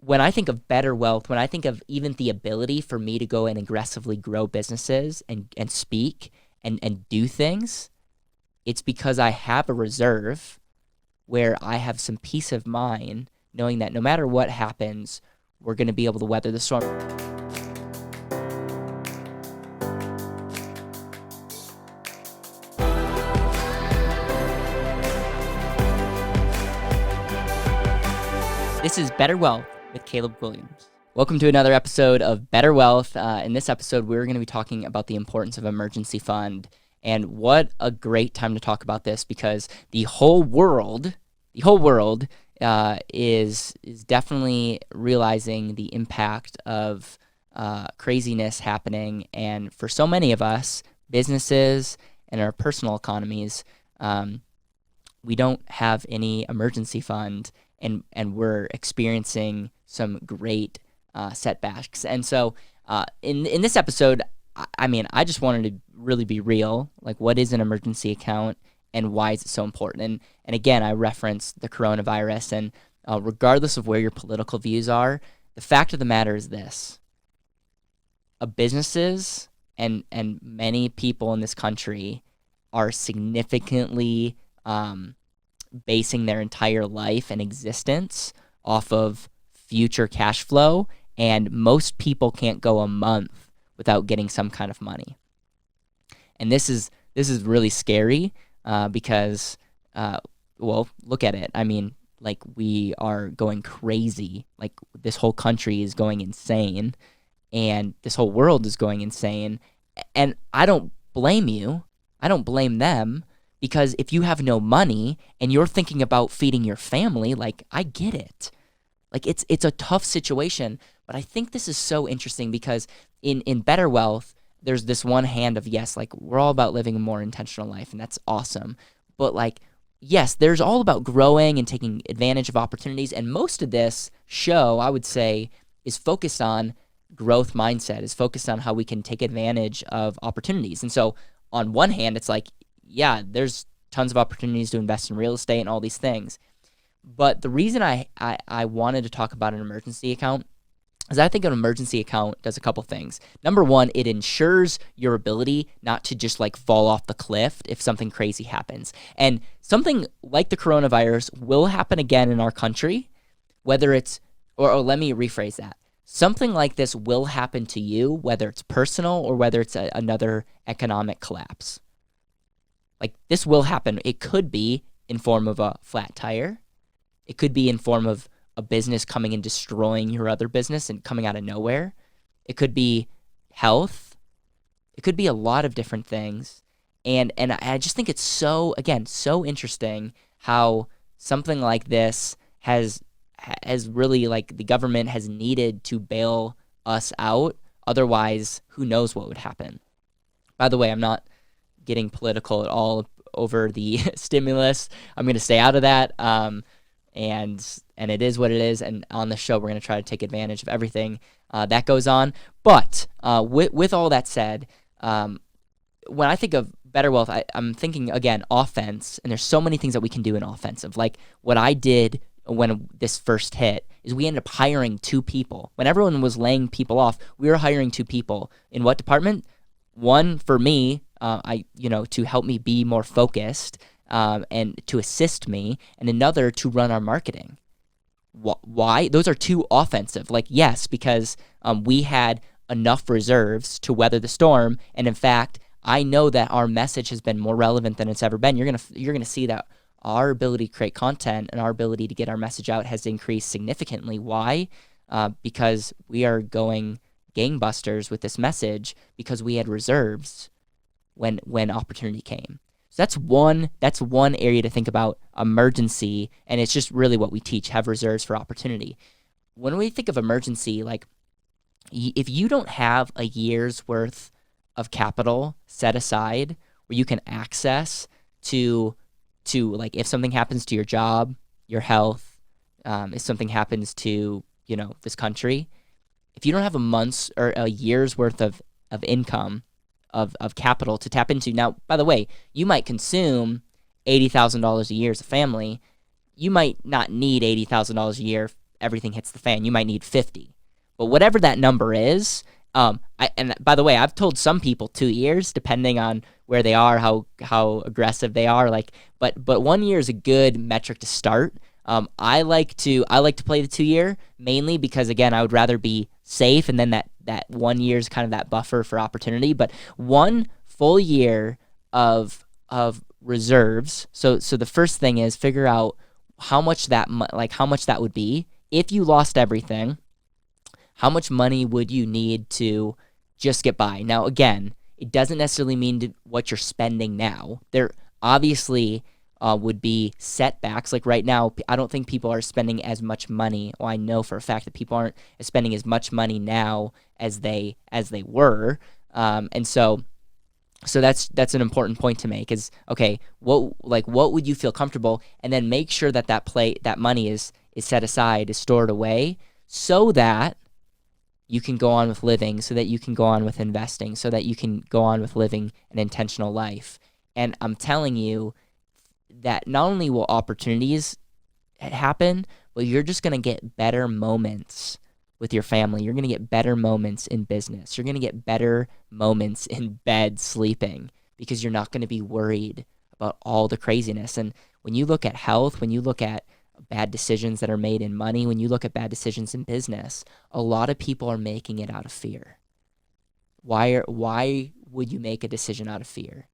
when I think of better wealth, when I think of even the ability for me to go and aggressively grow businesses and speak and do things, it's because I have a reserve where I have some peace of mind knowing that no matter what happens, we're going to be able to weather the storm. This is Better Wealth with Caleb Guilliams. Welcome to another episode of Better Wealth. In this episode, we're going to be talking about the importance of emergency fund. And what a great time to talk about this, because the whole world is definitely realizing the impact of craziness happening. And for so many of us, businesses and our personal economies, we don't have any emergency fund, and we're experiencing some great setbacks. And so in this episode, I just wanted to really be real. Like, what is an emergency account and why is it so important? And again, I referenced the coronavirus, and regardless of where your political views are, the fact of the matter is this: businesses and many people in this country are significantly basing their entire life and existence off of future cash flow, and most people can't go a month without getting some kind of money. And this is really scary because, look at it. I mean, like, we are going crazy. Like, this whole country is going insane, and this whole world is going insane. And I don't blame you. I don't blame them. Because if you have no money and you're thinking about feeding your family, like, I get it. Like, it's a tough situation, but I think this is so interesting because in Better Wealth, there's this one hand of, yes, like, we're all about living a more intentional life, and that's awesome. But, like, yes, there's all about growing and taking advantage of opportunities, and most of this show, I would say, is focused on growth mindset, is focused on how we can take advantage of opportunities. And so on one hand, it's like, yeah, there's tons of opportunities to invest in real estate and all these things. But the reason I wanted to talk about an emergency account is I think an emergency account does a couple things. Number one, it ensures your ability not to just like fall off the cliff if something crazy happens. And something like the coronavirus will happen again in our country, whether it's, or let me rephrase that. Something like this will happen to you, whether it's personal or whether it's another economic collapse. Like, this will happen. It could be in form of a flat tire. It could be in form of a business coming and destroying your other business and coming out of nowhere. It could be health. It could be a lot of different things. And I just think it's so interesting how something like this has really, like, the government has needed to bail us out. Otherwise, who knows what would happen. By the way, I'm not getting political at all over the stimulus. I'm going to stay out of that. And it is what it is. And on the show, we're going to try to take advantage of everything that goes on. But with all that said, when I think of Better Wealth, I'm thinking, again, offense. And there's so many things that we can do in offensive. Like, what I did when this first hit is we ended up hiring 2 people. When everyone was laying people off, we were hiring 2 people. In what department? One for me, to help me be more focused and to assist me, and another to run our marketing. Why? Those are 2 offensive. Like, yes, because we had enough reserves to weather the storm, and in fact, I know that our message has been more relevant than it's ever been. You're gonna see that our ability to create content and our ability to get our message out has increased significantly. Why? Because we are going gangbusters with this message because we had reserves when opportunity came. So that's one area to think about, emergency, and it's just really what we teach: have reserves for opportunity. When we think of emergency, like, if you don't have a year's worth of capital set aside where you can access to like, if something happens to your job, your health, if something happens to, this country, if you don't have a month's or a year's worth of income, of capital to tap into. Now, by the way, you might consume $80,000 a year as a family. You might not need $80,000 a year everything hits the fan. You might need 50. But whatever that number is, and by the way, I've told some people 2 years, depending on where they are, how aggressive they are. But 1 year is a good metric to start. I like to play the 2 year mainly because, again, I would rather be safe, and then that 1 year is kind of that buffer for opportunity. But 1 full year of reserves. So the first thing is figure out how much that would be if you lost everything. How much money would you need to just get by? Now, again, it doesn't necessarily mean what you're spending now. There obviously would be setbacks. Like right now, I don't think people are spending as much money. Well, I know for a fact that people aren't spending as much money now as they were. And so that's an important point to make is, okay, what would you feel comfortable? And then make sure that money is set aside, is stored away, so that you can go on with living, so that you can go on with investing, so that you can go on with living an intentional life. And I'm telling you that not only will opportunities happen, but you're just going to get better moments with your family. You're going to get better moments in business. You're going to get better moments in bed sleeping because you're not going to be worried about all the craziness. And when you look at health, when you look at bad decisions that are made in money, when you look at bad decisions in business, a lot of people are making it out of fear. Why would you make a decision out of fear?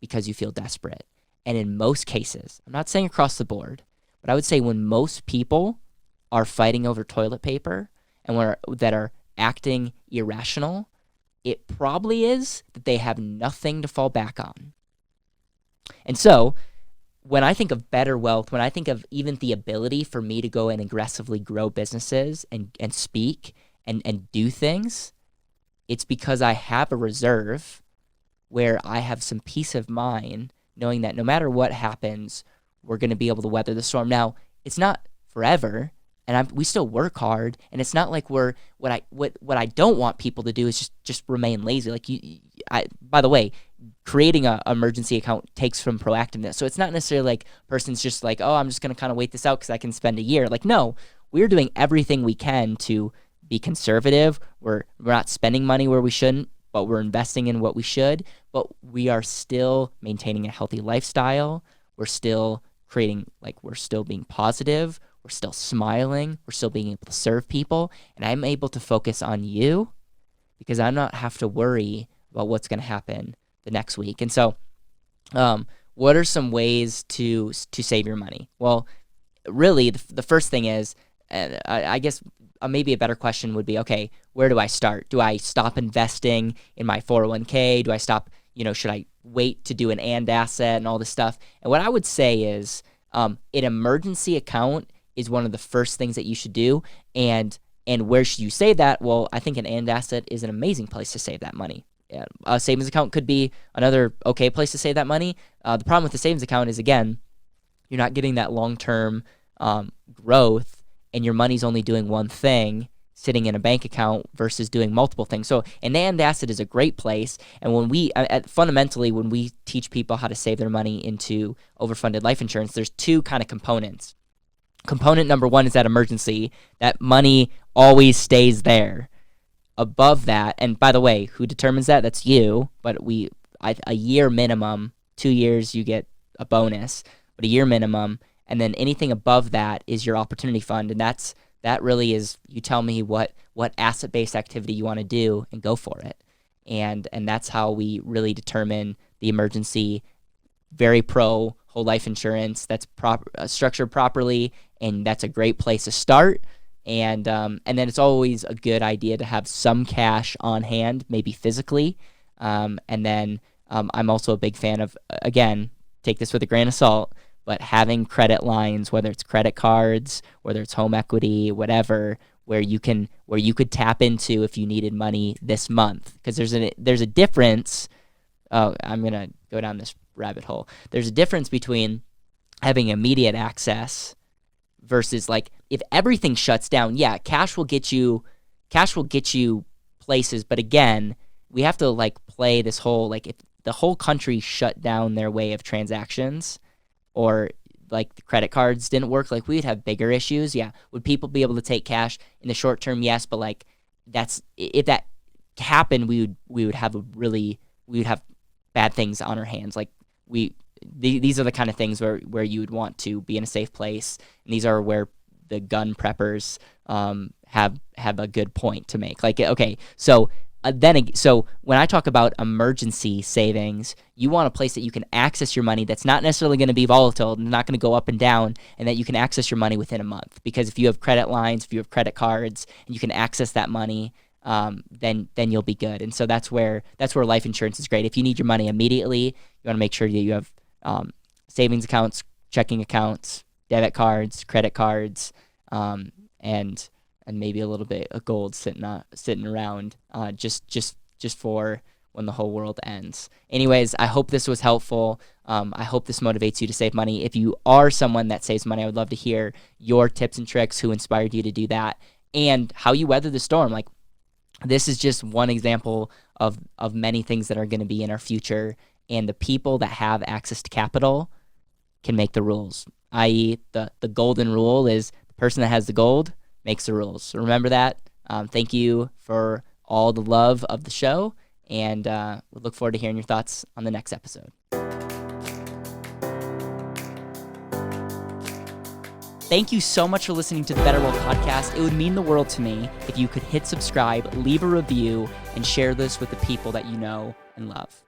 Because you feel desperate. And in most cases, I'm not saying across the board, but I would say when most people are fighting over toilet paper and that are acting irrational, it probably is that they have nothing to fall back on. And so when I think of BetterWealth, when I think of even the ability for me to go and aggressively grow businesses and speak and do things, it's because I have a reserve where I have some peace of mind knowing that no matter what happens, we're going to be able to weather the storm. Now, it's not forever, and we still work hard, and it's not like what I don't want people to do is just remain lazy. Like by the way, creating an emergency account takes from proactiveness. So it's not necessarily like a person's just like, oh, I'm just going to kind of wait this out because I can spend a year. Like, no, we're doing everything we can to be conservative. We're not spending money where we shouldn't, but we're investing in what we should. But we are still maintaining a healthy lifestyle. We're still we're still being positive. We're still smiling. We're still being able to serve people. And I'm able to focus on you because I don't have to worry about what's going to happen the next week. And so what are some ways to save your money? Well, really, the first thing is, I guess maybe a better question would be, okay, where do I start? Do I stop investing in my 401k? Do I stop, should I wait to do an and asset and all this stuff? And what I would say is an emergency account is one of the first things that you should do. And where should you save that? Well, I think an and asset is an amazing place to save that money. Yeah, a savings account could be another okay place to save that money. The problem with the savings account is, again, you're not getting that long-term growth, and your money's only doing one thing, sitting in a bank account versus doing multiple things. So an and asset is a great place. And when fundamentally, when we teach people how to save their money into overfunded life insurance, there's two kind of components. Component number one is that emergency. That money always stays there. Above that, and by the way, who determines that? That's you. But a year minimum, 2 years you get a bonus, but a year minimum, and then anything above that is your opportunity fund, and that really is, you tell me what asset-based activity you want to do and go for it, and that's how we really determine the emergency. Very pro whole life insurance that's structured properly, and that's a great place to start. And then it's always a good idea to have some cash on hand, maybe physically. And then I'm also a big fan of, again, take this with a grain of salt, but having credit lines, whether it's credit cards, whether it's home equity, whatever, where you could tap into if you needed money this month. Because there's a difference. Oh, I'm gonna go down this rabbit hole. There's a difference between having immediate access versus, like, if everything shuts down, yeah, cash will get you places. But again, we have to play this whole, if the whole country shut down their way of transactions, or like the credit cards didn't work, like we'd have bigger issues. Yeah. Would people be able to take cash in the short term? Yes. But like if that happened, we would have bad things on our hands. Like these are the kind of things where you would want to be in a safe place. And these are where the gun preppers have a good point to make. Like, okay, so when I talk about emergency savings, you want a place that you can access your money that's not necessarily going to be volatile and not going to go up and down, and that you can access your money within a month. Because if you have credit lines, if you have credit cards, and you can access that money, then you'll be good. And so that's where life insurance is great. If you need your money immediately, you want to make sure that you have savings accounts, checking accounts, debit cards, credit cards, and maybe a little bit of gold sitting around, just for when the whole world ends. Anyways, I hope this was helpful. I hope this motivates you to save money. If you are someone that saves money, I would love to hear your tips and tricks, who inspired you to do that, and how you weather the storm. Like, this is just one example of many things that are going to be in our future, and the people that have access to capital can make the rules, i.e. the golden rule is the person that has the gold makes the rules. So remember that. Thank you for all the love of the show, and we look forward to hearing your thoughts on the next episode. Thank you so much for listening to the BetterWealth podcast. It would mean the world to me if you could hit subscribe, leave a review, and share this with the people that you know and love.